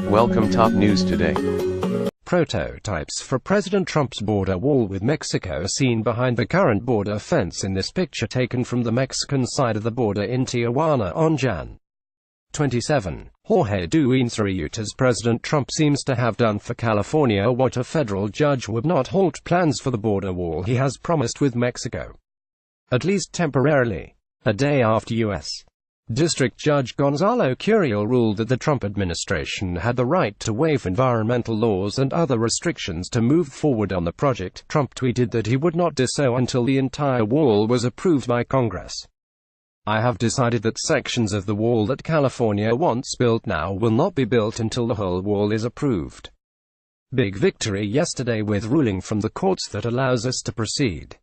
Welcome top news today. Prototypes for President Trump's border wall with Mexico seen behind the current border fence in this picture taken from the Mexican side of the border in Tijuana on Jan. 27. Jorge DuenesReuters President Trump seems to have done for California what a federal judge would not halt plans for the border wall he has promised with Mexico. At least temporarily. A day after U.S. District Judge Gonzalo Curiel ruled that the Trump administration had the right to waive environmental laws and other restrictions to move forward on the project, Trump tweeted that he would not do so until the entire wall was approved by Congress. I have decided that sections of the wall that California wants built now will not be built until the whole wall is approved. Big victory yesterday with ruling from the courts that allows us to proceed.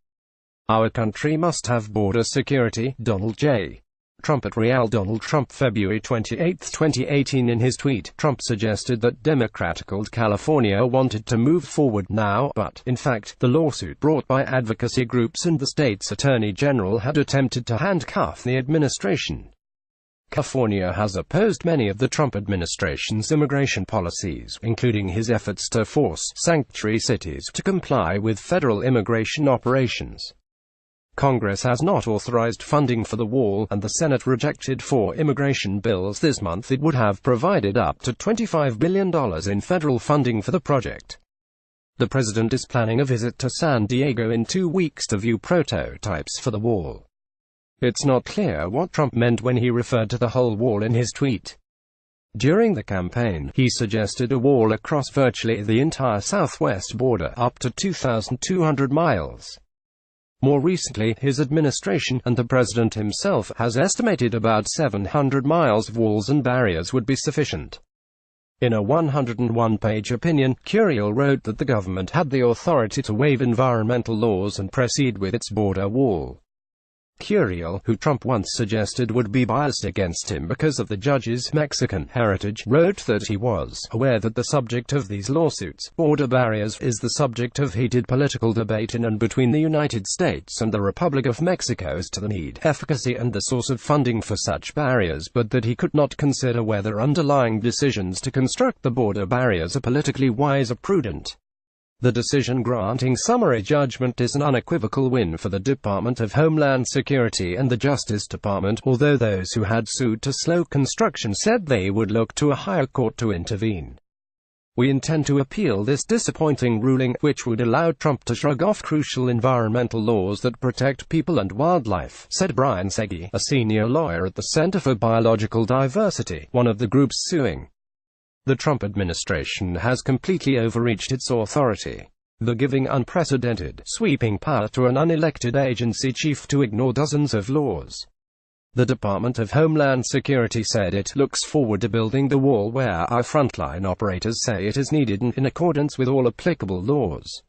Our country must have border security, Donald J. Trump at Real Donald Trump February 28, 2018 In his tweet, Trump suggested that Democrat-held California wanted to move forward now, but, in fact, the lawsuit brought by advocacy groups and the state's attorney general had attempted to handcuff the administration. California has opposed many of the Trump administration's immigration policies, including his efforts to force sanctuary cities to comply with federal immigration operations. Congress has not authorized funding for the wall, and the Senate rejected 4 immigration bills this month that would have provided up to $25 billion in federal funding for the project. The president is planning a visit to San Diego in 2 weeks to view prototypes for the wall. It's not clear what Trump meant when he referred to the whole wall in his tweet. During the campaign, he suggested a wall across virtually the entire southwest border, up to 2,200 miles. More recently, his administration, and the president himself, has estimated about 700 miles of walls and barriers would be sufficient. In a 101-page opinion, Curiel wrote that the government had the authority to waive environmental laws and proceed with its border wall. Curiel, who Trump once suggested would be biased against him because of the judge's Mexican heritage, wrote that he was aware that the subject of these lawsuits, border barriers, is the subject of heated political debate in and between the United States and the Republic of Mexico as to the need, efficacy and the source of funding for such barriers, but that he could not consider whether underlying decisions to construct the border barriers are politically wise or prudent. The decision granting summary judgment is an unequivocal win for the Department of Homeland Security and the Justice Department, although those who had sued to slow construction said they would look to a higher court to intervene. We intend to appeal this disappointing ruling, which would allow Trump to shrug off crucial environmental laws that protect people and wildlife, said Brian Segi, a senior lawyer at the Center for Biological Diversity, one of the groups suing. The Trump administration has completely overreached its authority. They're giving unprecedented, sweeping power to an unelected agency chief to ignore dozens of laws. The Department of Homeland Security said it looks forward to building the wall where our frontline operators say it is needed and in accordance with all applicable laws.